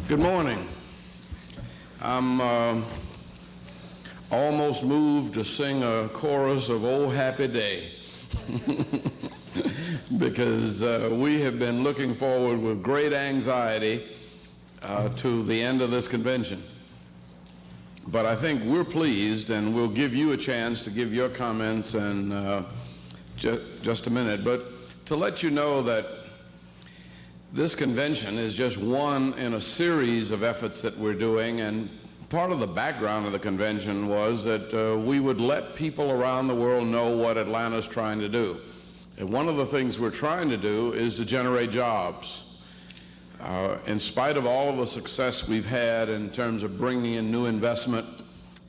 Good morning. I'm almost moved to sing a chorus of "Oh Happy Day" because we have been looking forward with great anxiety to the end of this convention. But I think we're pleased, and we'll give you a chance to give your comments in just a minute. But to let you know that this convention is just one in a series of efforts that we're doing, and part of the background of the convention was that we would let people around the world know what Atlanta's trying to do. And one of the things we're trying to do is to generate jobs. In spite of all of the success we've had in terms of bringing in new investment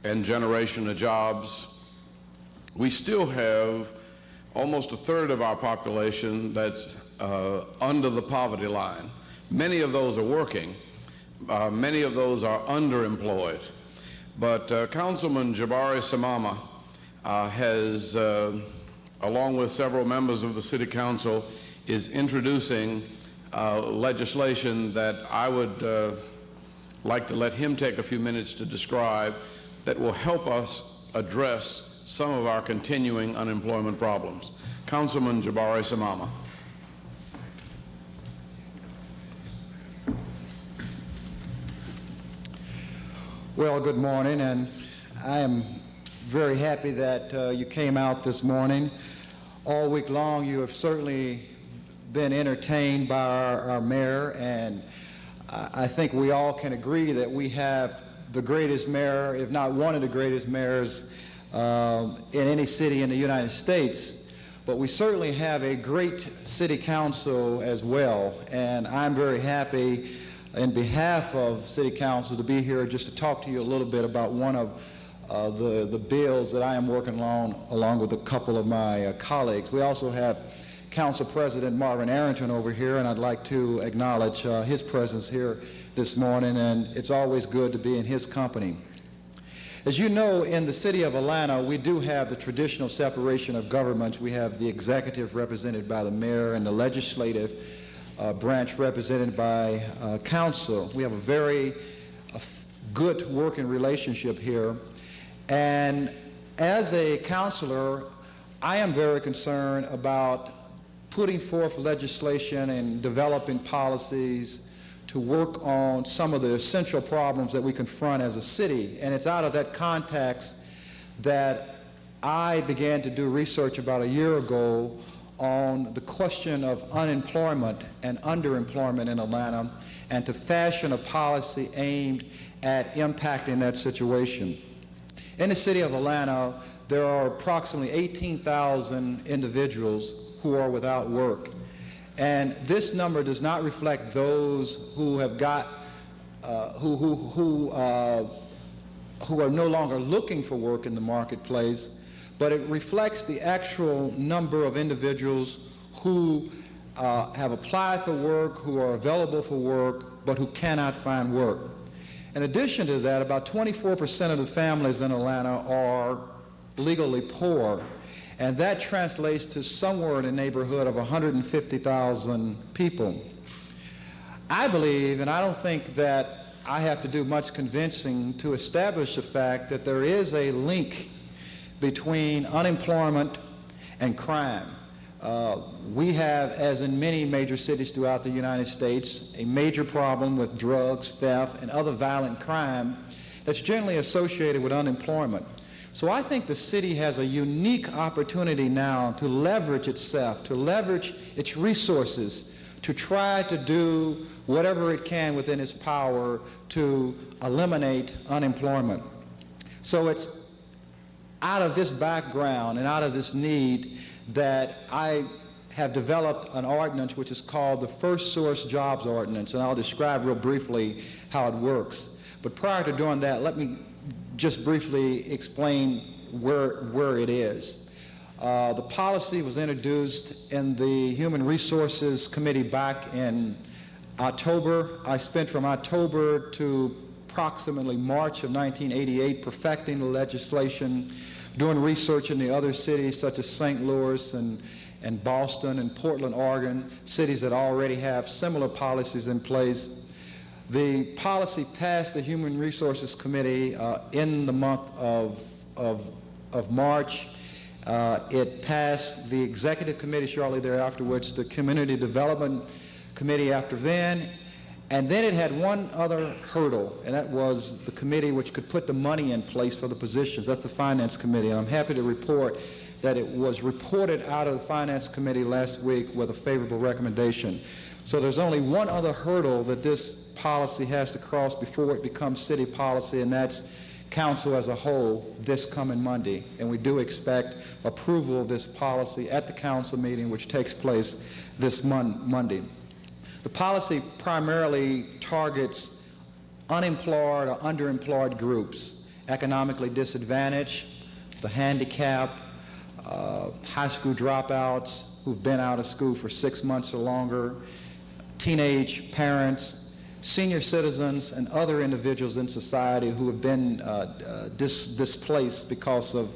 and generation of jobs, we still have almost a third of our population that's under the poverty line. Many of those are working. Many of those are underemployed. But Councilman Jabari Samama has, along with several members of the City Council, is introducing legislation that I would like to let him take a few minutes to describe that will help us address some of our continuing unemployment problems. Councilman Jabari Samama. Well, good morning, and I am very happy that you came out this morning. All week long, you have certainly been entertained by our mayor, and I think we all can agree that we have the greatest mayor, if not one of the greatest mayors in any city in the United States. But we certainly have a great city council as well, and I'm very happy in behalf of City Council to be here just to talk to you a little bit about one of the bills that I am working on along with a couple of my colleagues. We also have Council President Marvin Arrington over here, and I'd like to acknowledge his presence here this morning, and it's always good to be in his company. As you know, in the city of Atlanta, we do have the traditional separation of governments. We have the executive represented by the mayor and the legislative branch represented by council. We have a very good working relationship here. And as a counselor, I am very concerned about putting forth legislation and developing policies to work on some of the essential problems that we confront as a city. And it's out of that context that I began to do research about a year ago on the question of unemployment and underemployment in Atlanta, and to fashion a policy aimed at impacting that situation. In the city of Atlanta, there are approximately 18,000 individuals who are without work. And this number does not reflect those who have got, who are no longer looking for work in the marketplace, but it reflects the actual number of individuals who have applied for work, who are available for work, but who cannot find work. In addition to that, about 24% of the families in Atlanta are legally poor, and that translates to somewhere in the neighborhood of 150,000 people. I believe, and I don't think that I have to do much convincing to establish the fact that there is a link between unemployment and crime. We have, as in many major cities throughout the United States, a major problem with drugs, theft, and other violent crime that's generally associated with unemployment. So I think the city has a unique opportunity now to leverage itself, to leverage its resources, to try to do whatever it can within its power to eliminate unemployment. So it's out of this background and out of this need that I have developed an ordinance which is called the First Source Jobs Ordinance, and I'll describe real briefly how it works. But prior to doing that, let me just briefly explain where it is. The policy was introduced in the Human Resources Committee back in October. I spent from October to approximately March of 1988 perfecting the legislation, doing research in the other cities such as St. Louis and Boston and Portland, Oregon, cities that already have similar policies in place. The policy passed the Human Resources Committee in the month of March. It passed the Executive Committee shortly thereafter, which the Community Development Committee after then, and then it had one other hurdle, and that was the committee which could put the money in place for the positions. That's the Finance Committee, and I'm happy to report that it was reported out of the Finance Committee last week with a favorable recommendation. So there's only one other hurdle that this policy has to cross before it becomes city policy, and that's Council as a whole this coming Monday. And we do expect approval of this policy at the Council meeting, which takes place this Monday. The policy primarily targets unemployed or underemployed groups, economically disadvantaged, the handicapped, high school dropouts who've been out of school for 6 months or longer, teenage parents, senior citizens, and other individuals in society who have been displaced because of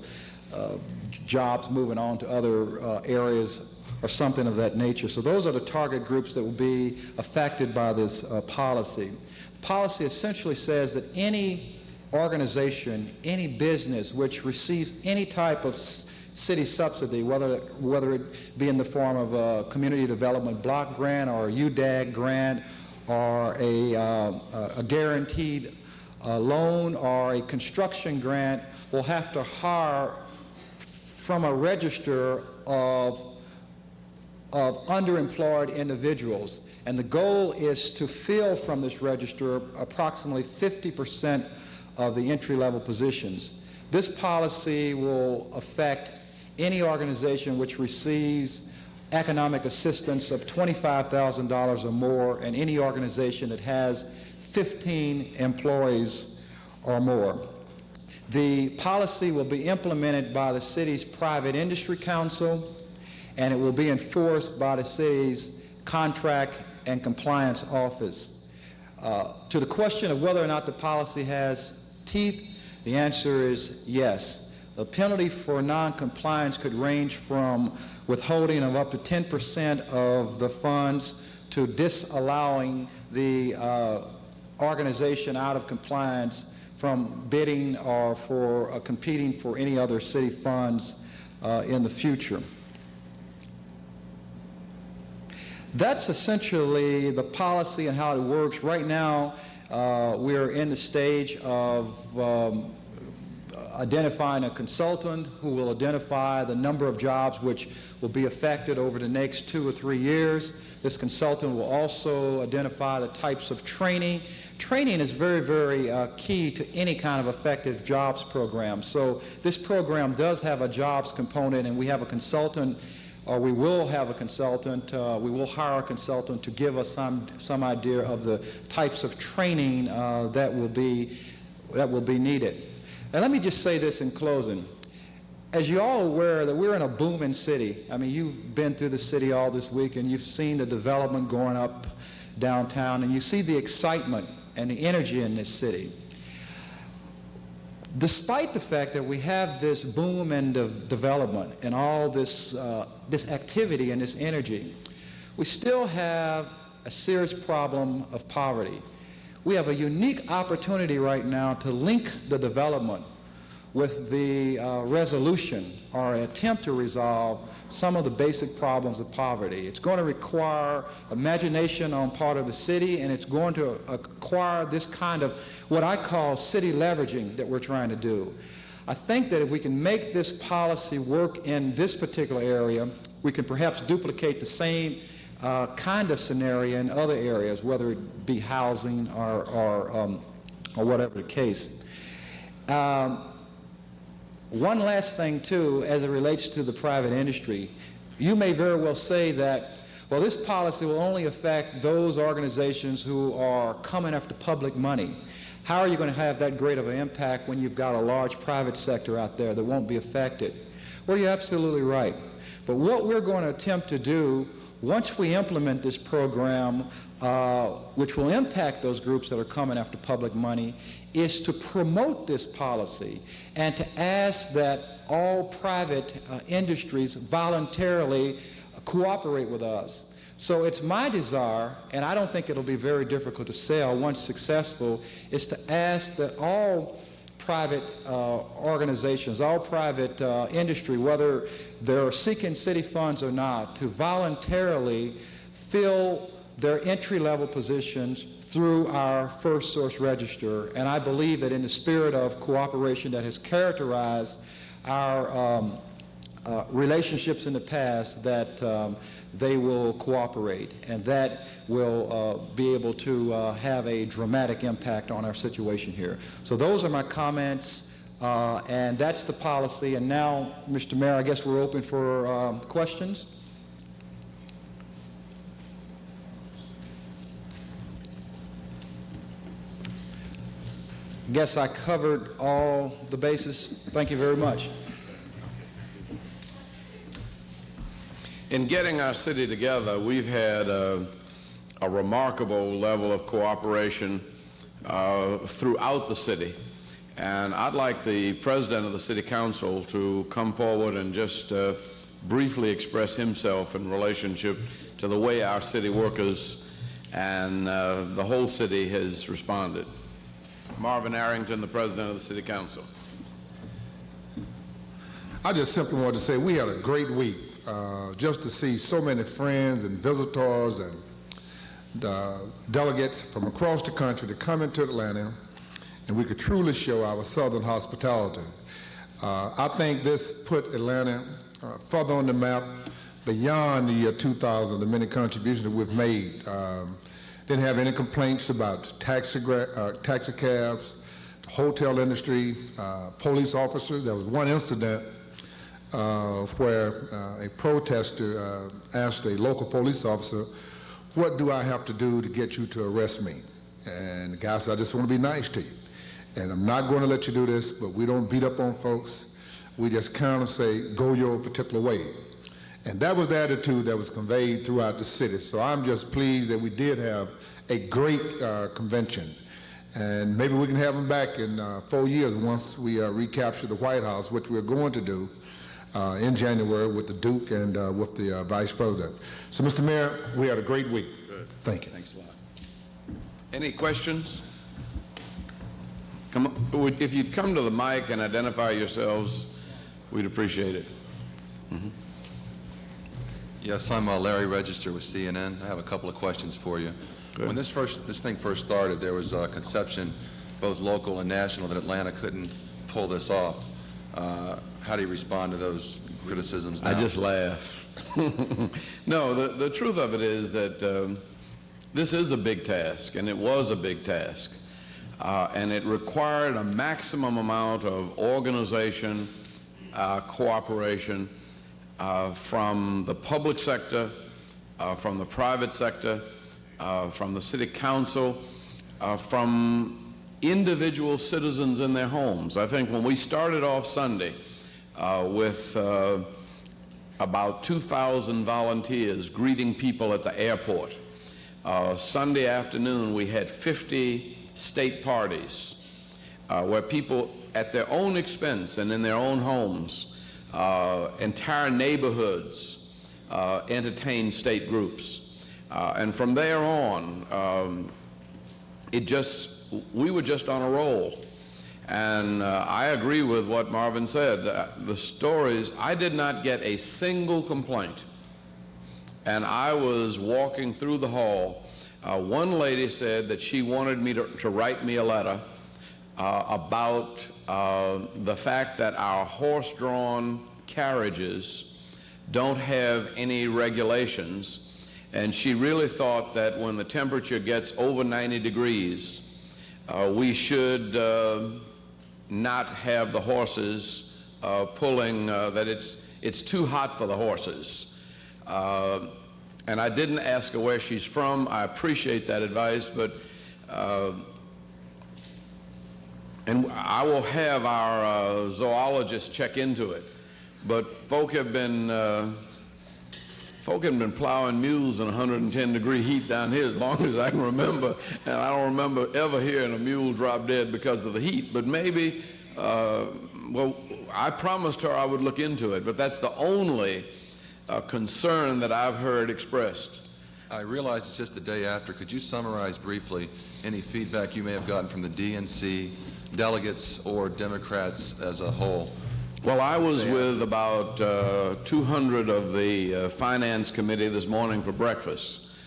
jobs moving on to other areas or something of that nature. So those are the target groups that will be affected by this policy. Policy essentially says that any organization, any business which receives any type of city subsidy, whether it be in the form of a community development block grant or a UDAG grant or a guaranteed loan or a construction grant, will have to hire from a register of underemployed individuals. And the goal is to fill from this register approximately 50% of the entry-level positions. This policy will affect any organization which receives economic assistance of $25,000 or more, and any organization that has 15 employees or more. The policy will be implemented by the city's private industry council, and it will be enforced by the city's contract and compliance office. To the question of whether or not the policy has teeth, the answer is yes. The penalty for non-compliance could range from withholding of up to 10% of the funds to disallowing the organization out of compliance from bidding or for competing for any other city funds in the future. That's essentially the policy and how it works. Right now, we're in the stage of identifying a consultant who will identify the number of jobs which will be affected over the next 2 or 3 years. This consultant will also identify the types of training. Training is very, very key to any kind of effective jobs program. So this program does have a jobs component, and we have a consultant, or we will have a consultant, we will hire a consultant to give us some idea of the types of training that will be needed. And let me just say this in closing. As you're all aware that we're in a booming city. I mean, you've been through the city all this week, and you've seen the development going up downtown, and you see the excitement and the energy in this city. Despite the fact that we have this boom and development and all this activity and this energy, we still have a serious problem of poverty. We have a unique opportunity right now to link the development with the resolution or attempt to resolve some of the basic problems of poverty. It's going to require imagination on part of the city, and it's going to acquire this kind of what I call city leveraging that we're trying to do. I think that if we can make this policy work in this particular area, we can perhaps duplicate the same kind of scenario in other areas, whether it be housing or whatever the case. One last thing, too, as it relates to the private industry. You may very well say that, well, this policy will only affect those organizations who are coming after public money. How are you going to have that great of an impact when you've got a large private sector out there that won't be affected? Well, you're absolutely right. But what we're going to attempt to do once we implement this program, which will impact those groups that are coming after public money, is to promote this policy and to ask that all private industries voluntarily cooperate with us. So it's my desire, and I don't think it'll be very difficult to sell once successful, is to ask that all private organizations, all private industry, whether they're seeking city funds or not, to voluntarily fill their entry-level positions through our first source register. And I believe that in the spirit of cooperation that has characterized our relationships in the past, that they will cooperate, and that will be able to have a dramatic impact on our situation here. So those are my comments, and that's the policy. And now, Mr. Mayor, I guess we're open for questions. Guess I covered all the bases. Thank you very much. In getting our city together, we've had a remarkable level of cooperation throughout the city. And I'd like the president of the city council to come forward and just briefly express himself in relationship to the way our city workers and the whole city has responded. Marvin Arrington, the president of the city council. I just simply wanted to say we had a great week. Just to see so many friends and visitors and delegates from across the country to come into Atlanta, and we could truly show our southern hospitality. I think this put Atlanta further on the map beyond the year 2000, the many contributions that we've made. Didn't have any complaints about taxi cabs, the hotel industry, police officers. There was one incident where a protester asked a local police officer, "What do I have to do to get you to arrest me?" And the guy said, "I just want to be nice to you. And I'm not going to let you do this, but we don't beat up on folks. We just kind of say, go your particular way." And that was the attitude that was conveyed throughout the city. So I'm just pleased that we did have a great convention. And maybe we can have them back in 4 years once we recapture the White House, which we're going to do in January with the Duke and with the Vice President. So, Mr. Mayor, we had a great week. Good. Thank you. Thanks a lot. Any questions? If you'd come to the mic and identify yourselves, we'd appreciate it. Mm-hmm. Yes, I'm Larry Register with CNN. I have a couple of questions for you. Good. When this thing first started, there was a conception, both local and national, that Atlanta couldn't pull this off. How do you respond to those criticisms now? I just laugh. No, the truth of it is that this is a big task, and it was a big task. And it required a maximum amount of organization, cooperation from the public sector, from the private sector, from the city council, from individual citizens in their homes. I think when we started off Sunday with about 2,000 volunteers greeting people at the airport, Sunday afternoon we had 50 state parties where people at their own expense and in their own homes, entire neighborhoods entertained state groups. And from there on, we were just on a roll. And I agree with what Marvin said. The stories, I did not get a single complaint. And I was walking through the hall. One lady said that she wanted me to write me a letter about the fact that our horse-drawn carriages don't have any regulations. And she really thought that when the temperature gets over 90 degrees, we should not have the horses pulling, that it's too hot for the horses. And I didn't ask her where she's from. I appreciate that advice, but and I will have our zoologist check into it. But folk have been plowing mules in 110-degree heat down here as long as I can remember, and I don't remember ever hearing a mule drop dead because of the heat. But maybe, well, I promised her I would look into it, but that's the only concern that I've heard expressed. I realize it's just the day after. Could you summarize briefly any feedback you may have gotten from the DNC delegates or Democrats as a whole? Well, I was with about 200 of the Finance Committee this morning for breakfast,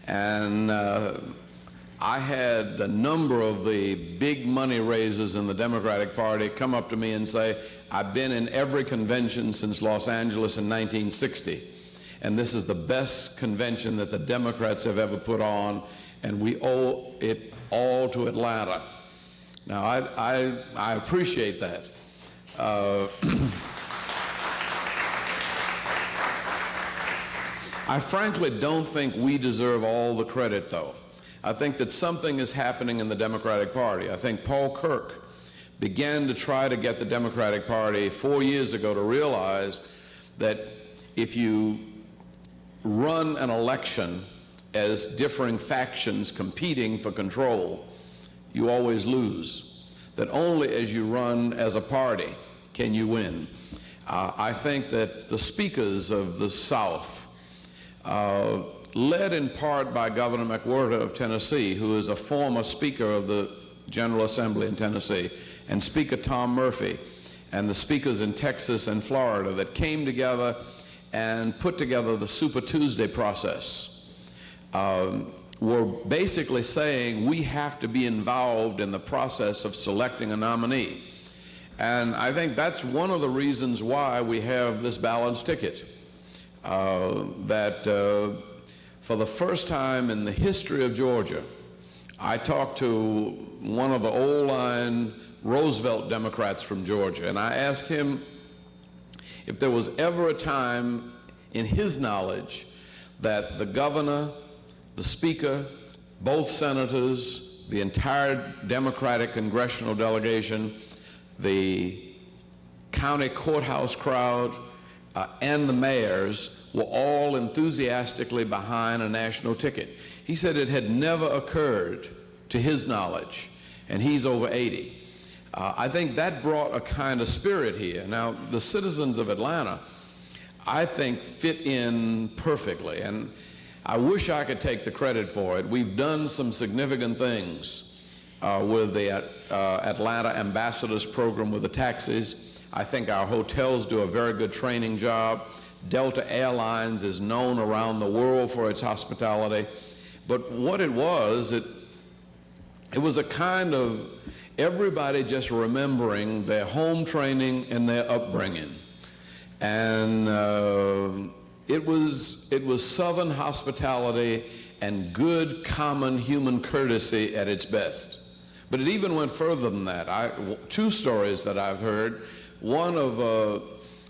and I had a number of the big money raisers in the Democratic Party come up to me and say, I've been in every convention since Los Angeles in 1960, and this is the best convention that the Democrats have ever put on, and we owe it all to Atlanta. Now, I appreciate that. I frankly don't think we deserve all the credit, though. I think that something is happening in the Democratic Party. I think Paul Kirk began to try to get the Democratic Party 4 years ago to realize that if you run an election as differing factions competing for control, you always lose. That only as you run as a party can you win. I think that the speakers of the South, led in part by Governor McWhorter of Tennessee, who is a former Speaker of the General Assembly in Tennessee, and Speaker Tom Murphy, and the speakers in Texas and Florida that came together and put together the Super Tuesday process, were basically saying we have to be involved in the process of selecting a nominee. And I think that's one of the reasons why we have this balanced ticket, for the first time in the history of Georgia, I talked to one of the old-line Roosevelt Democrats from Georgia, and I asked him if there was ever a time in his knowledge that the governor, the speaker, both senators, the entire Democratic congressional delegation, the county courthouse crowd, and the mayors were all enthusiastically behind a national ticket. He said it had never occurred to his knowledge, and he's over 80. I think that brought a kind of spirit here. Now, the citizens of Atlanta, I think, fit in perfectly, and I wish I could take the credit for it. We've done some significant things with the Atlanta Ambassadors Program with the taxis. I think our hotels do a very good training job. Delta Airlines is known around the world for its hospitality. But what it was a kind of everybody just remembering their home training and their upbringing. And it was Southern hospitality and good common human courtesy at its best. But it even went further than that. Two stories that I've heard. One of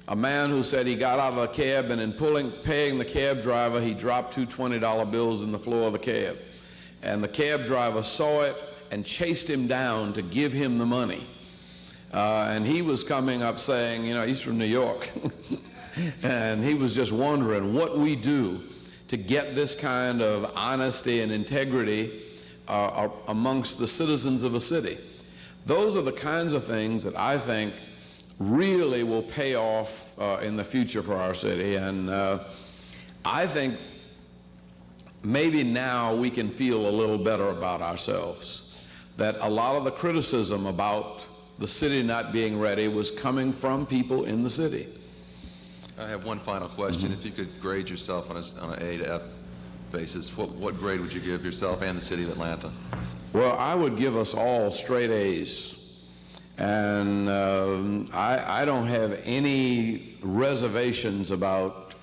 a man who said he got out of a cab, and in paying the cab driver, he dropped two $20 bills in the floor of the cab. And the cab driver saw it and chased him down to give him the money. And he was coming up saying, you know, he's from New York. And he was just wondering what we do to get this kind of honesty and integrity amongst the citizens of a city. Those are the kinds of things that I think really will pay off in the future for our city. And I think maybe now we can feel a little better about ourselves, that a lot of the criticism about the city not being ready was coming from people in the city. I have one final question. If you could grade yourself on an A to F basis, what grade would you give yourself and the city of Atlanta? Well, I would give us all straight A's. And I don't have any reservations about,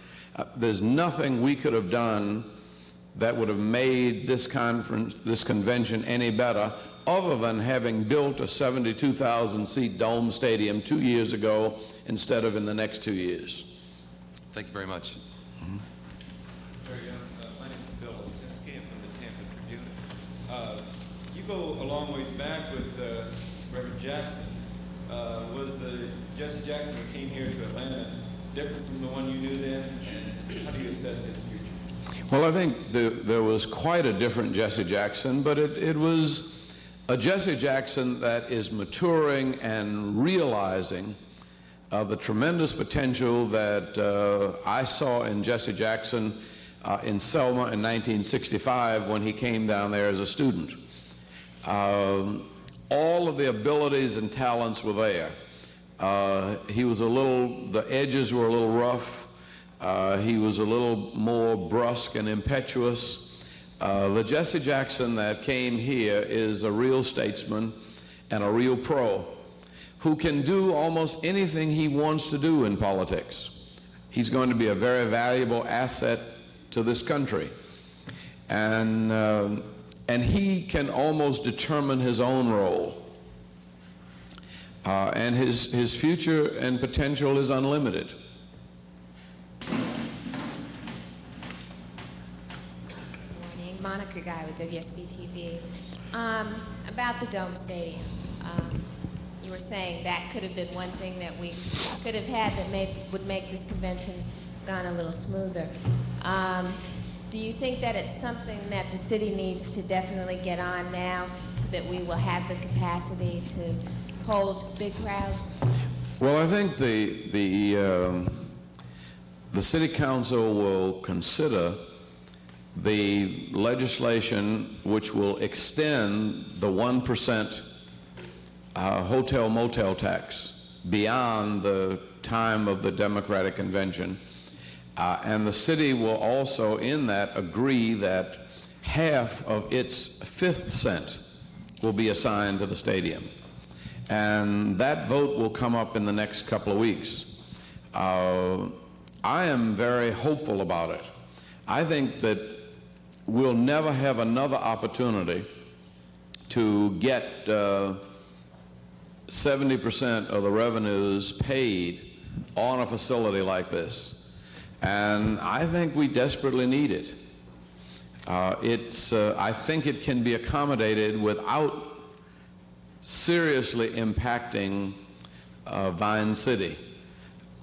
there's nothing we could have done that would have made this convention any better, other than having built a 72,000-seat dome stadium 2 years ago instead of in the next 2 years. Thank you very much. There you go. My name is Bill Osinski. I'm from the Tampa Tribune. You go a long ways back with Reverend Jackson. Was the Jesse Jackson who came here to Atlanta different from the one you knew then, and how do you assess his future? Well, I think there was quite a different Jesse Jackson, but it was a Jesse Jackson that is maturing and realizing the tremendous potential that I saw in Jesse Jackson in Selma in 1965 when he came down there as a student. All of the abilities and talents were there. The edges were a little rough. He was a little more brusque and impetuous. The Jesse Jackson that came here is a real statesman and a real pro who can do almost anything he wants to do in politics. He's going to be a very valuable asset to this country. And he can almost determine his own role. And his future and potential is unlimited. Monica Guy with WSB-TV. About the Dome Stadium, you were saying that could have been one thing that we could have had that would make this convention gone a little smoother. Do you think that it's something that the city needs to definitely get on now so that we will have the capacity to hold big crowds? Well, I think the city council will consider the legislation which will extend the 1% hotel motel tax beyond the time of the Democratic Convention. And the city will also in that agree that half of its 5th cent will be assigned to the stadium. And that vote will come up in the next couple of weeks. I am very hopeful about it. I think that we'll never have another opportunity to get 70% of the revenues paid on a facility like this. And I think we desperately need it. I think it can be accommodated without seriously impacting Vine City.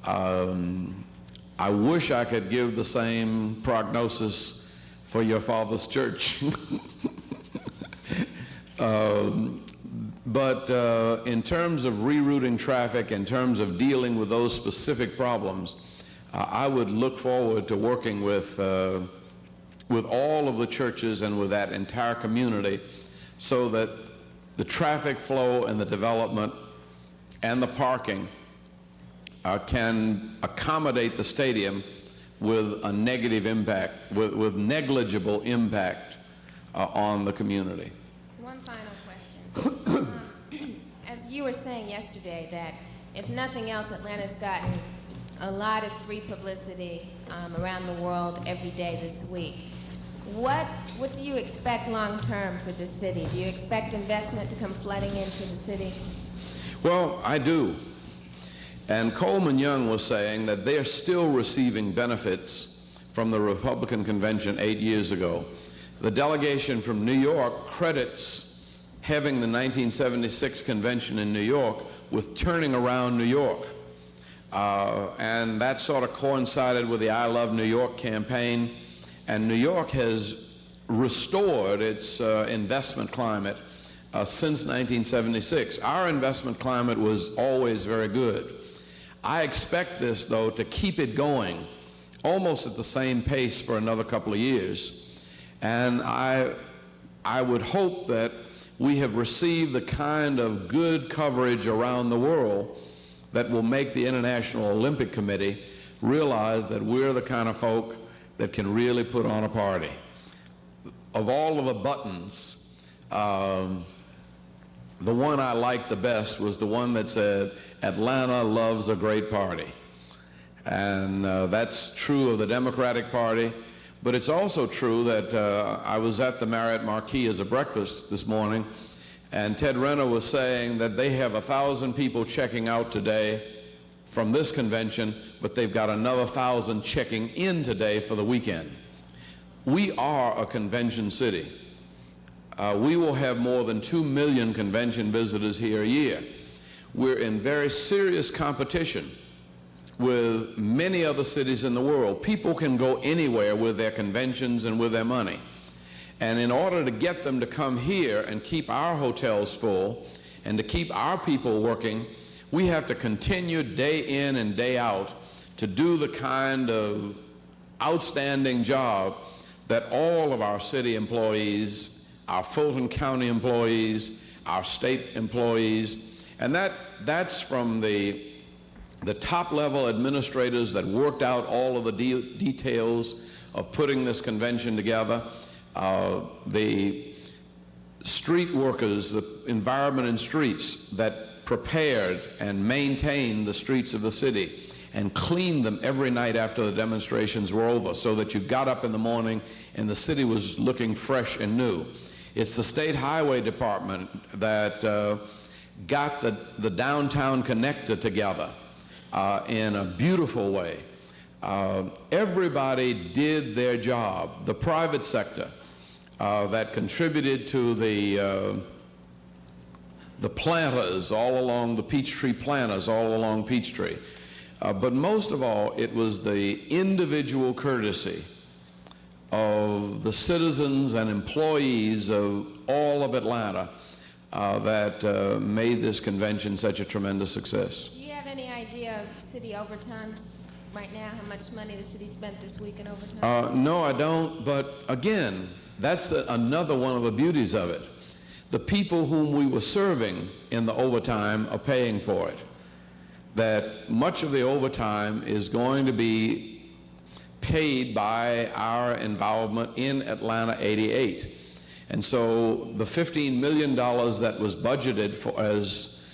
I wish I could give the same prognosis for your father's church. But in terms of rerouting traffic, in terms of dealing with those specific problems, I would look forward to working with all of the churches and with that entire community so that the traffic flow and the development and the parking can accommodate the stadium with a negative impact, with negligible impact on the community. One final question. As you were saying yesterday, that if nothing else, Atlanta's gotten a lot of free publicity around the world every day this week. What do you expect long term for the city? Do you expect investment to come flooding into the city? Well, I do. And Coleman Young was saying that they're still receiving benefits from the Republican convention 8 years ago. The delegation from New York credits having the 1976 convention in New York with turning around New York. And that sort of coincided with the I Love New York campaign. And New York has restored its investment climate since 1976. Our investment climate was always very good. I expect this, though, to keep it going almost at the same pace for another couple of years. And I would hope that we have received the kind of good coverage around the world that will make the International Olympic Committee realize that we're the kind of folk that can really put on a party. Of all of the buttons, the one I liked the best was the one that said, Atlanta loves a great party. And that's true of the Democratic Party, but it's also true that I was at the Marriott Marquis as a breakfast this morning, and Ted Renner was saying that they have 1,000 people checking out today from this convention, but they've got another 1,000 checking in today for the weekend. We are a convention city. We will have more than 2 million convention visitors here a year. We're in very serious competition with many other cities in the world. People can go anywhere with their conventions and with their money. And in order to get them to come here and keep our hotels full and to keep our people working, we have to continue day in and day out to do the kind of outstanding job that all of our city employees, our Fulton County employees, our state employees, and that's from the top level administrators that worked out all of the details of putting this convention together, the street workers, the environment and streets that prepared and maintained the streets of the city and cleaned them every night after the demonstrations were over, so that you got up in the morning and the city was looking fresh and new. It's the State Highway Department that got the downtown connector together in a beautiful way. Everybody did their job. The private sector that contributed to the planters all along, the Peachtree planters all along Peachtree. But most of all, it was the individual courtesy of the citizens and employees of all of Atlanta that made this convention such a tremendous success. Do you have any idea of city overtime right now, how much money the city spent this week in overtime? No, I don't, but again, that's another one of the beauties of it. The people whom we were serving in the overtime are paying for it. That much of the overtime is going to be paid by our involvement in Atlanta 88. And so the $15 million that was budgeted for as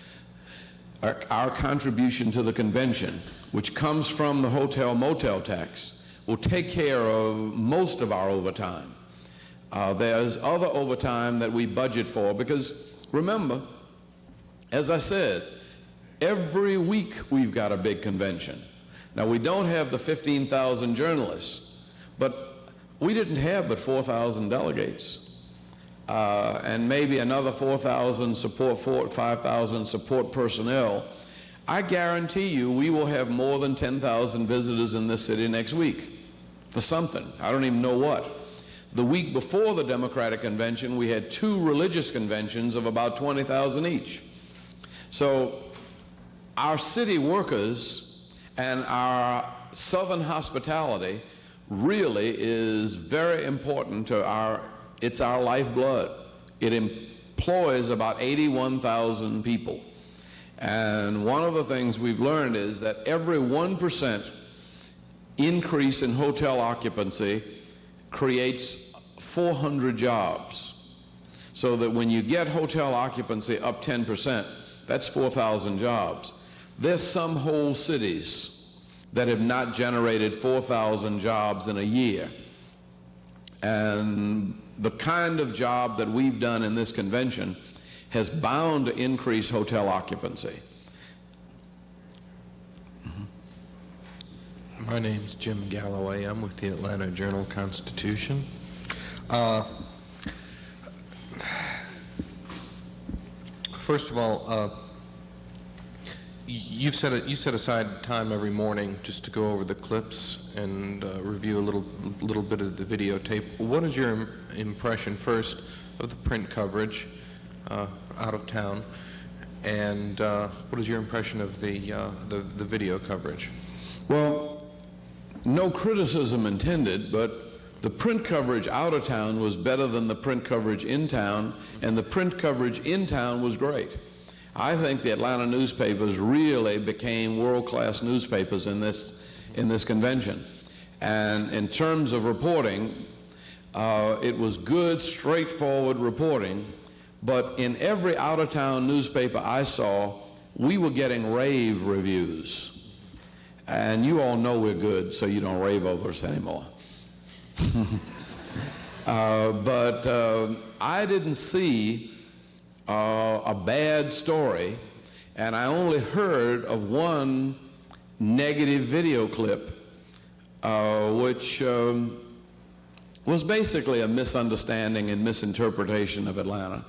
our contribution to the convention, which comes from the hotel motel tax, will take care of most of our overtime. There's other overtime that we budget for, because remember, as I said, every week we've got a big convention. Now, we don't have the 15,000 journalists, but we didn't have but 4,000 delegates, and maybe another 4,000 support, 5,000 support personnel. I guarantee you we will have more than 10,000 visitors in this city next week for something. I don't even know what. The week before the Democratic Convention, we had 2 religious conventions of about 20,000 each. So our city workers and our Southern hospitality really is very important to it's our lifeblood. It employs about 81,000 people. And one of the things we've learned is that every 1% increase in hotel occupancy creates 400 jobs. So that when you get hotel occupancy up 10%, that's 4,000 jobs. There's some whole cities that have not generated 4,000 jobs in a year. And the kind of job that we've done in this convention has bound to increase hotel occupancy. My name's Jim Galloway. I'm with the Atlanta Journal-Constitution. First of all, you set aside time every morning just to go over the clips and review a little bit of the videotape. What is your impression first of the print coverage out of town, and what is your impression of the video coverage? Well, no criticism intended, but the print coverage out of town was better than the print coverage in town, and the print coverage in town was great. I think the Atlanta newspapers really became world-class newspapers in this convention. And in terms of reporting, it was good, straightforward reporting, but in every out-of-town newspaper I saw, we were getting rave reviews. And you all know we're good, so you don't rave over us anymore. But I didn't see a bad story, and I only heard of one negative video clip, which was basically a misunderstanding and misinterpretation of Atlanta,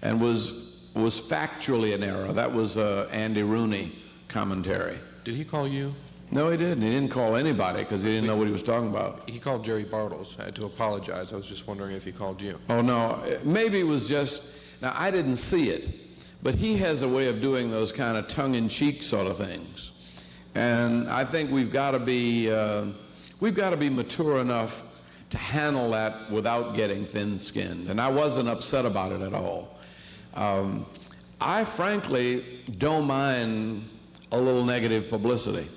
and was factually an error. That was Andy Rooney commentary. Did he call you? No, he didn't. He didn't call anybody because he didn't know what he was talking about. He called Jerry Bartles. I had to apologize. I was just wondering if he called you. Oh, no. Maybe it was just, now I didn't see it, but he has a way of doing those kind of tongue-in-cheek sort of things. And I think we've got to be, We've got to be mature enough to handle that without getting thin-skinned, and I wasn't upset about it at all. I frankly don't mind a little negative publicity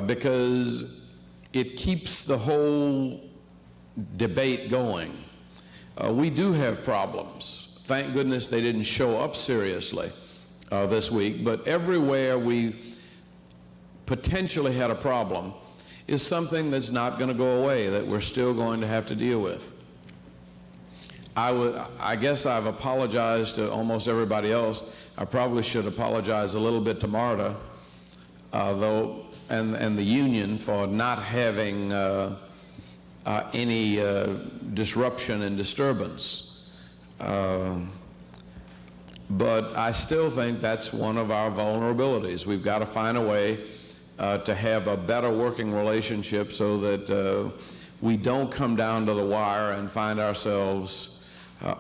because it keeps the whole debate going. We do have problems. Thank goodness they didn't show up seriously this week, but everywhere we potentially had a problem is something that's not going to go away, that we're still going to have to deal with. I guess I've apologized to almost everybody else. I probably should apologize a little bit to MARTA, though, and the union for not having any disruption and disturbance. But I still think that's one of our vulnerabilities. We've got to find a way to have a better working relationship so that we don't come down to the wire and find ourselves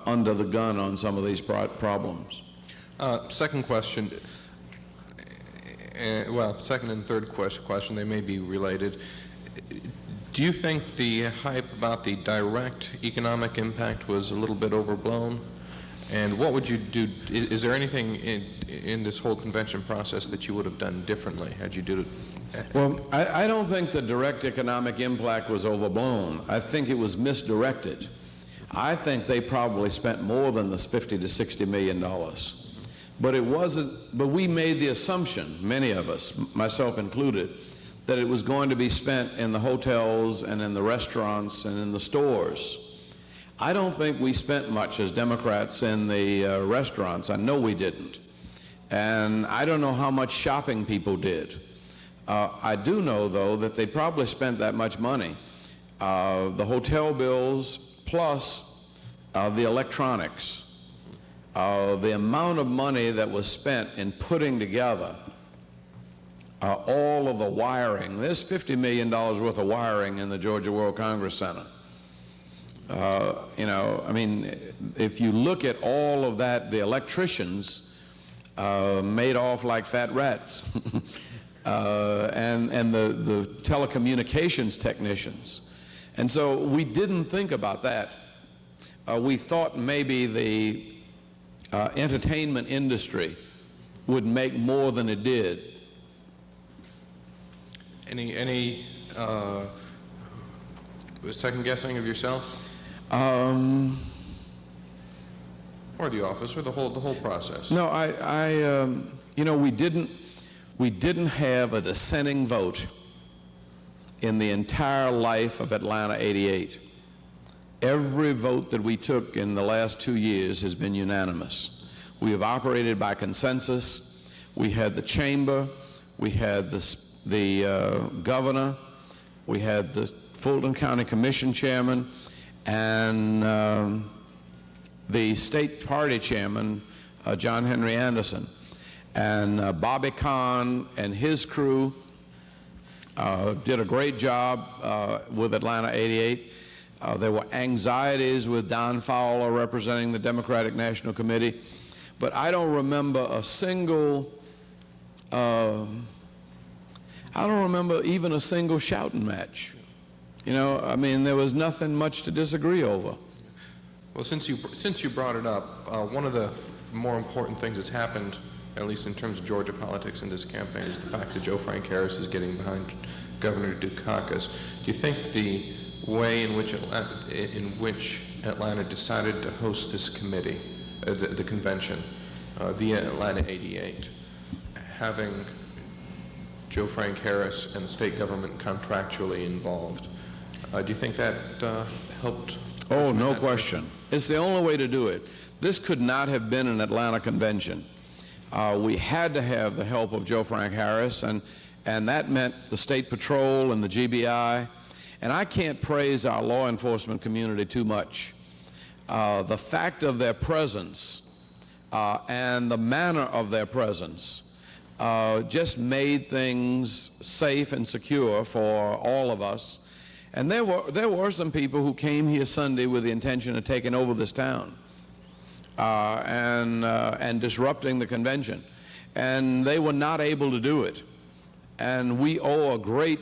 under the gun on some of these problems. Second question, well, second and third question, they may be related. Do you think the hype about the direct economic impact was a little bit overblown? And what would you do? Is there anything in this whole convention process that you would have done differently had you did it? Well, I don't think the direct economic impact was overblown. I think it was misdirected. I think they probably spent more than this $50 to $60 million. But it wasn't, but we made the assumption, many of us, myself included, that it was going to be spent in the hotels and in the restaurants and in the stores. I don't think we spent much as Democrats in the restaurants. I know we didn't. And I don't know how much shopping people did. I do know, though, that they probably spent that much money. The hotel bills plus the electronics. The amount of money that was spent in putting together all of the wiring. There's $50 million worth of wiring in the Georgia World Congress Center. You know, I mean, if you look at all of that, the electricians made off like fat rats. and the telecommunications technicians. And so we didn't think about that. We thought maybe the entertainment industry would make more than it did. Any second guessing of yourself? Or the office, or the whole process? No, you know, we didn't have a dissenting vote in the entire life of Atlanta 88. Every vote that we took in the last 2 years has been unanimous. We have operated by consensus. We had the chamber, we had the governor, we had the Fulton County Commission chairman, and the state party chairman, John Henry Anderson. And Bobby Kahn and his crew did a great job with Atlanta 88. There were anxieties with Don Fowler representing the Democratic National Committee, but I don't remember a single, I don't remember even a single shouting match. You know, I mean, there was nothing much to disagree over. Well, since you brought it up, one of the more important things that's happened, at least in terms of Georgia politics in this campaign, is the fact that Joe Frank Harris is getting behind Governor Dukakis. Do you think the way in which Atlanta decided to host this committee, the convention, via Atlanta 88, having Joe Frank Harris and the state government contractually involved, do you think that helped? Oh, no question. It's the only way to do it. This could not have been an Atlanta convention. We had to have the help of Joe Frank Harris, and that meant the State Patrol and the GBI. And I can't praise our law enforcement community too much. The fact of their presence and the manner of their presence just made things safe and secure for all of us. And there were some people who came here Sunday with the intention of taking over this town and disrupting the convention. And they were not able to do it. And we owe a great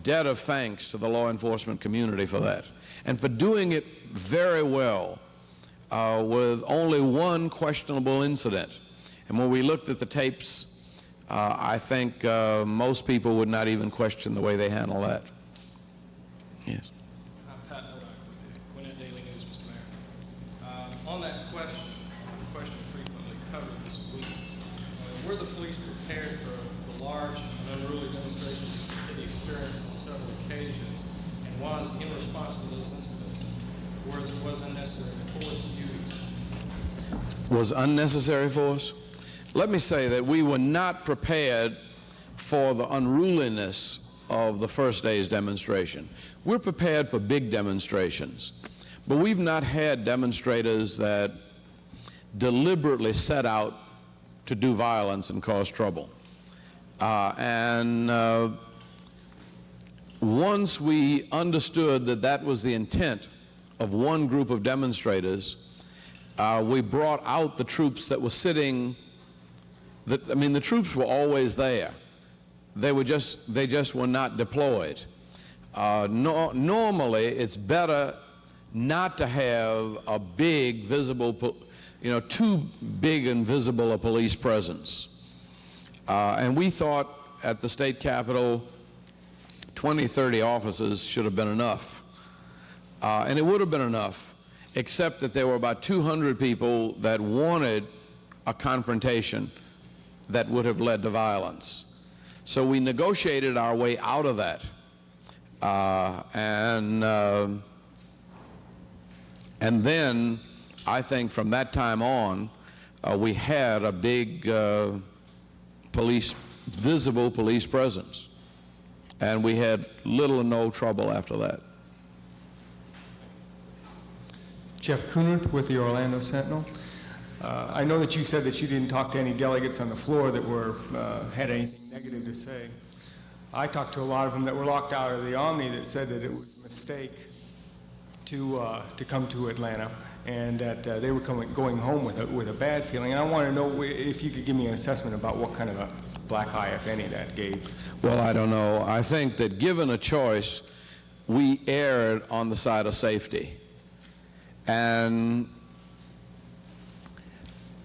debt of thanks to the law enforcement community for that, and for doing it very well with only one questionable incident. And when we looked at the tapes, I think most people would not even question the way they handle that. Yes. Pat Nodak with the Gwinnett Daily News, Mr. Mayor. On that question, a question frequently covered this week, were the police prepared for the large and unruly demonstrations the city experienced on several occasions, and was, in response to those incidents, was unnecessary force used? Was unnecessary force? Let me say that we were not prepared for the unruliness of the first day's demonstration. We're prepared for big demonstrations, but we've not had demonstrators that deliberately set out to do violence and cause trouble. Once we understood that that was the intent of one group of demonstrators, we brought out the troops that were sitting. The troops were always there. They just were not deployed. Normally, it's better not to have a big, visible, too big and visible a police presence. And we thought at the state capitol, 20, 30 officers should have been enough. And it would have been enough, except that there were about 200 people that wanted a confrontation that would have led to violence. So we negotiated our way out of that. And then I think from that time on, we had a big visible police presence. And we had little or no trouble after that. Jeff Kunerth with the Orlando Sentinel. I know that you said that you didn't talk to any delegates on the floor that had anything negative to say. I talked to a lot of them that were locked out of the Omni that said that it was a mistake to come to Atlanta, and that they were going home with a bad feeling. And I want to know if you could give me an assessment about what kind of a black eye, if any, that gave. Well, I don't know. I think that given a choice, we erred on the side of safety. And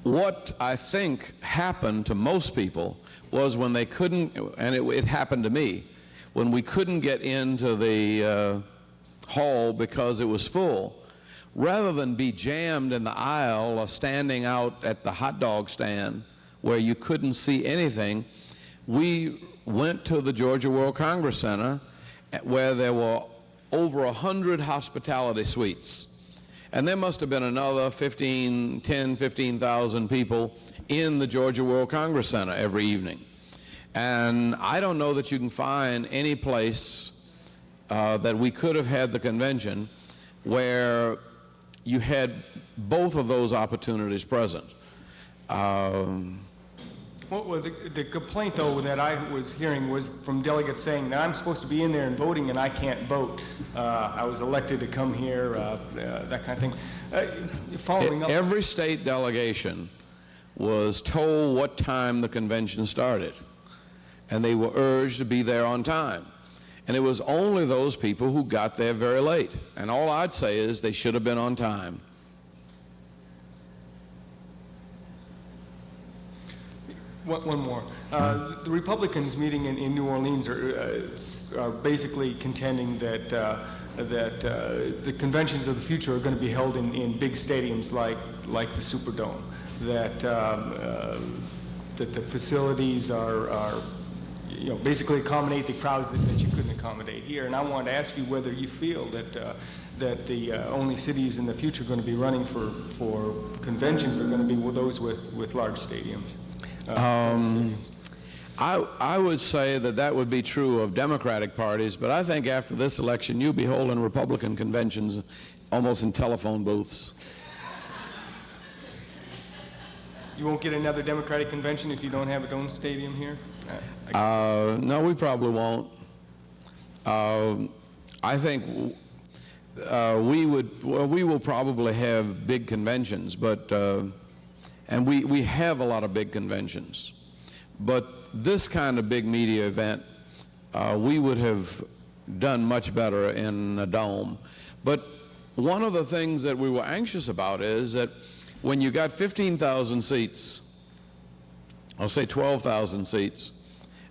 what I think happened to most people was when they couldn't, and it happened to me, when we couldn't get into the hall because it was full, rather than be jammed in the aisle or standing out at the hot dog stand where you couldn't see anything, we went to the Georgia World Congress Center where there were over 100 hospitality suites. And there must have been another 15,000 people in the Georgia World Congress Center every evening. And I don't know that you can find any place that we could have had the convention where you had both of those opportunities present. Well, the complaint, though, that I was hearing was from delegates saying that I'm supposed to be in there and voting and I can't vote. I was elected to come here, that kind of thing. Following up, every state delegation was told what time the convention started, and they were urged to be there on time. And it was only those people who got there very late. And all I'd say is they should have been on time. One more. The Republicans meeting in New Orleans are basically contending that the conventions of the future are going to be held in big stadiums like the Superdome. That the facilities are basically accommodate the crowds that you couldn't accommodate here. And I wanted to ask you whether you feel that the only cities in the future going to be running for conventions are going to be those with large stadiums. I would say that would be true of Democratic parties, but I think after this election you'll be holding Republican conventions almost in telephone booths. You won't get another Democratic convention if you don't have a own stadium here? No, we probably won't. I think we will probably have big conventions, but and we have a lot of big conventions. But this kind of big media event we would have done much better in a dome. But one of the things that we were anxious about is that when you got 15,000 seats, or say 12,000 seats,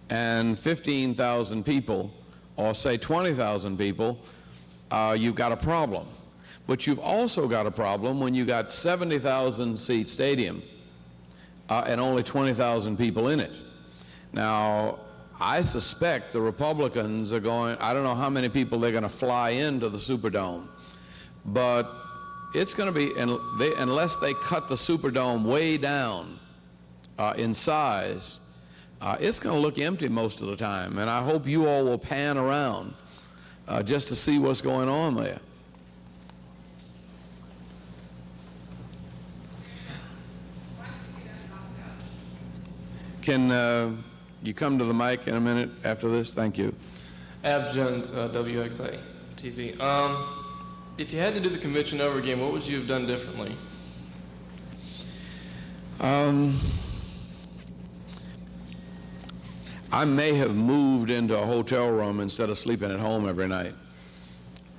and 15,000 people, or say 20,000 people, you've got a problem. But you've also got a problem when you got 70,000 seat stadium and only 20,000 people in it. Now, I suspect the Republicans are going, I don't know how many people they're going to fly into the Superdome, but it's going to be, unless they cut the Superdome way down in size, it's going to look empty most of the time. And I hope you all will pan around just to see what's going on there. Can you come to the mic in a minute after this? Thank you. Ab Jones, WXA TV. If you had to do the convention over again, what would you have done differently? I may have moved into a hotel room instead of sleeping at home every night.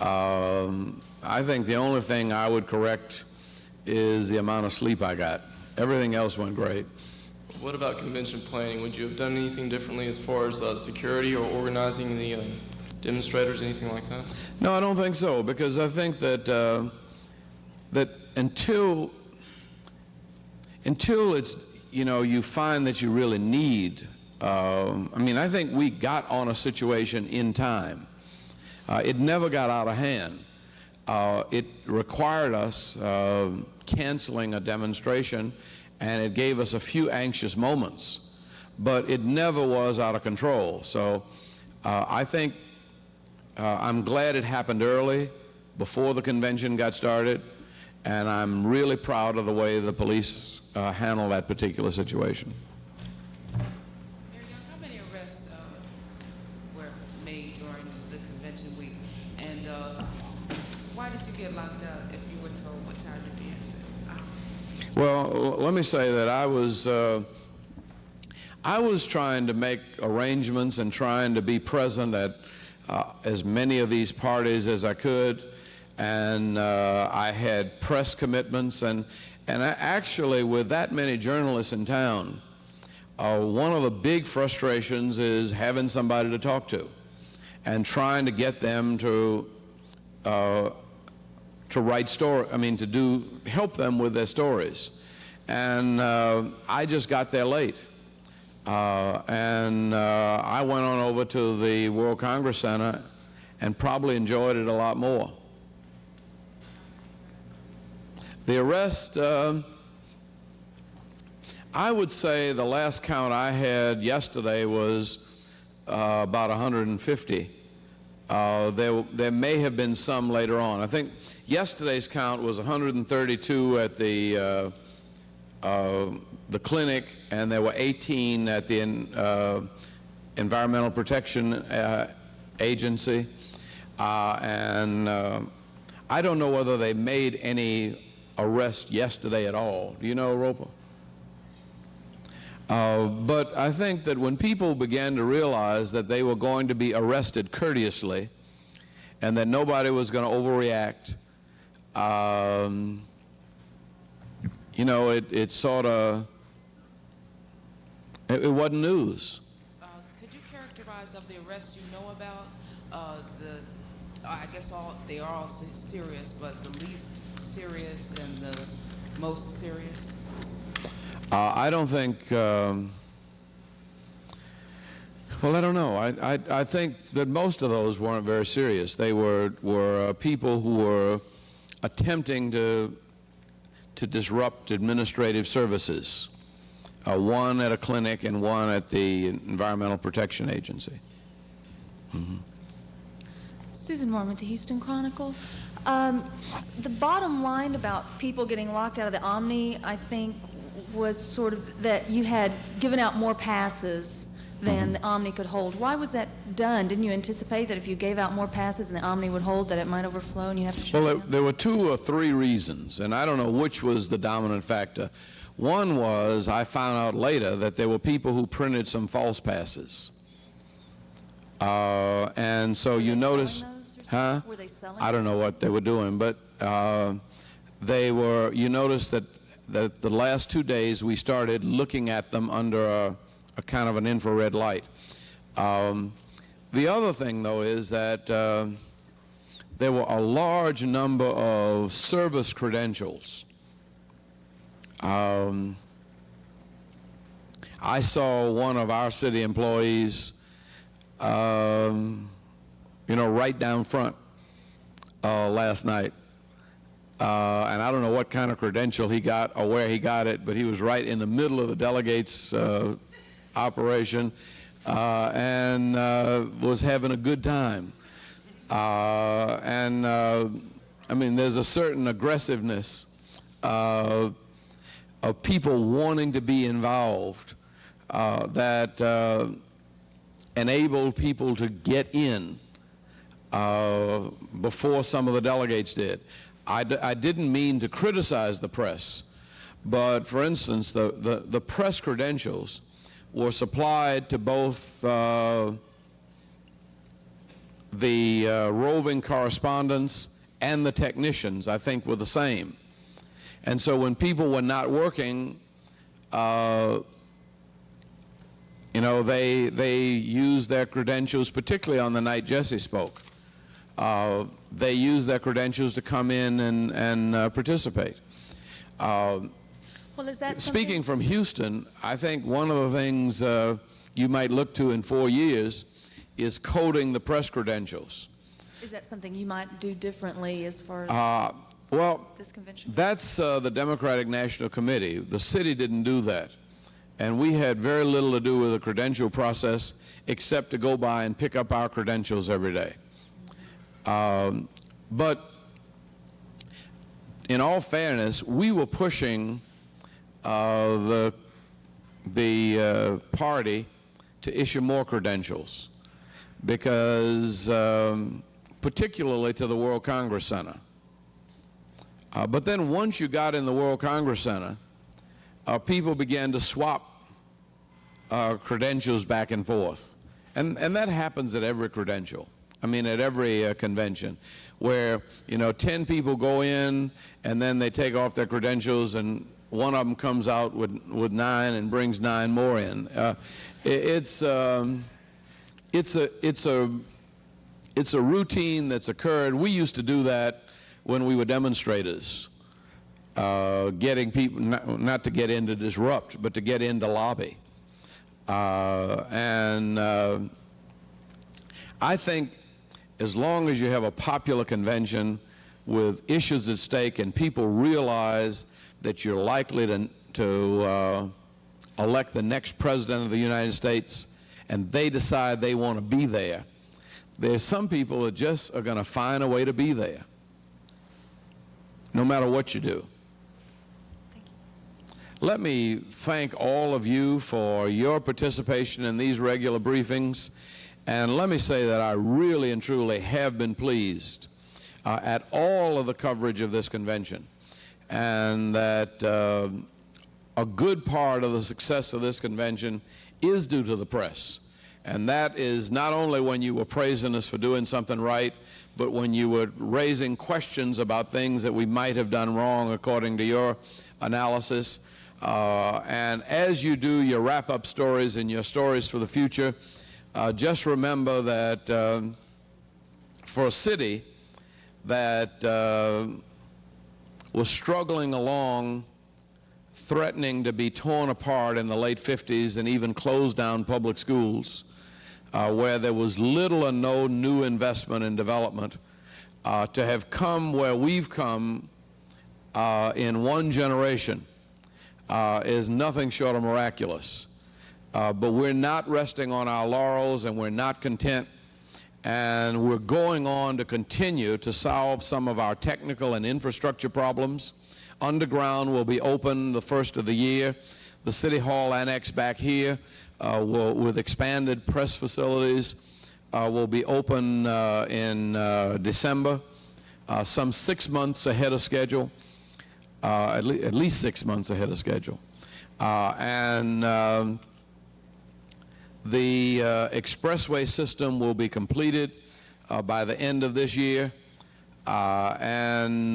I think the only thing I would correct is the amount of sleep I got. Everything else went great. What about convention planning? Would you have done anything differently as far as security or organizing the demonstrators, anything like that? No, I don't think so, because I think that that until it's, you know, you find that you really need, I mean, I think we got on a situation in time. It never got out of hand. It required us canceling a demonstration, and it gave us a few anxious moments, but it never was out of control. So I think I'm glad it happened early, before the convention got started, and I'm really proud of the way the police handled that particular situation. How many arrests were made during the convention week, and why did you get locked up if you were told what time to be at? Well, let me say that I was trying to make arrangements and trying to be present at as many of these parties as I could, and I had press commitments, and actually with that many journalists in town, one of the big frustrations is having somebody to talk to and trying to get them to write help them with their stories. And I just got there late. And I went on over to the World Congress Center and probably enjoyed it a lot more. The arrest, I would say the last count I had yesterday was about 150. There may have been some later on. I think yesterday's count was 132 at the clinic, and there were 18 at the Environmental Protection Agency. And I don't know whether they made any arrest yesterday at all. Do you know, Roper? But I think that when people began to realize that they were going to be arrested courteously and that nobody was going to overreact, you know, it sort of, it wasn't news. Could you characterize of the arrests you know about, I guess they are all serious, but the least serious and the most serious? I don't think, well, I don't know. I think that most of those weren't very serious. They were people who were attempting to disrupt administrative services, one at a clinic and one at the Environmental Protection Agency. Mm-hmm. Susan Moore with the Houston Chronicle. The bottom line about people getting locked out of the Omni, I think, was sort of that you had given out more passes than the Omni could hold. Why was that done? Didn't you anticipate that if you gave out more passes than the Omni would hold, that it might overflow and you'd have to shut down? There were 2 or 3 reasons, and I don't know which was the dominant factor. One was I found out later that there were people who printed some false passes. And so you notice, huh? Were they selling? I don't know what they were doing, but you notice that the last 2 days we started looking at them under a kind of an infrared light. The other thing, though, is that there were a large number of service credentials. I saw one of our city employees, right down front last night. And I don't know what kind of credential he got or where he got it, but he was right in the middle of the delegates' operation and was having a good time. I mean, there's a certain aggressiveness of people wanting to be involved that enabled people to get in before some of the delegates did. I didn't mean to criticize the press, but for instance, the press credentials were supplied to both the roving correspondents and the technicians, I think, were the same. And so when people were not working, they used their credentials, particularly on the night Jesse spoke. They used their credentials to come in and participate. Well, is that Speaking from Houston, I think one of the things you might look to in 4 years is coding the press credentials. Is that something you might do differently as far as Well, this convention? that's the Democratic National Committee. The city didn't do that. And we had very little to do with the credential process except to go by and pick up our credentials every day. But in all fairness, we were pushing the party to issue more credentials because particularly to the World Congress Center. But then once you got in the World Congress Center, people began to swap credentials back and forth. And that happens at every credential. I mean, at every convention, where, 10 people go in and then they take off their credentials and one of them comes out with 9 and brings 9 more in. It's a routine that's occurred. We used to do that when we were demonstrators, getting people, not to get in to disrupt, but to get in to lobby. I think as long as you have a popular convention with issues at stake and people realize that you're likely to elect the next president of the United States and they decide they want to be there, there's some people that just are going to find a way to be there, no matter what you do. Let me thank all of you for your participation in these regular briefings. And let me say that I really and truly have been pleased at all of the coverage of this convention, and that a good part of the success of this convention is due to the press. And that is not only when you were praising us for doing something right, but when you were raising questions about things that we might have done wrong according to your analysis. And as you do your wrap-up stories and your stories for the future, just remember that for a city that was struggling along, threatening to be torn apart in the late 50s and even close down public schools, where there was little or no new investment in development, to have come where we've come in one generation is nothing short of miraculous. But we're not resting on our laurels, and we're not content, and we're going on to continue to solve some of our technical and infrastructure problems. Underground will be open the first of the year. The City Hall Annex back here with expanded press facilities will be open in December, some 6 months ahead of schedule, at least 6 months ahead of schedule. The expressway system will be completed by the end of this year, and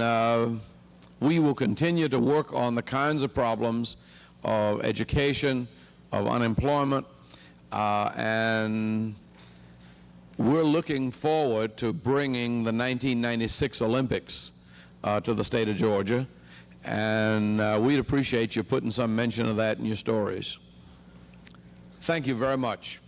we will continue to work on the kinds of problems of education, of unemployment, and we're looking forward to bringing the 1996 Olympics to the state of Georgia, and we'd appreciate you putting some mention of that in your stories. Thank you very much.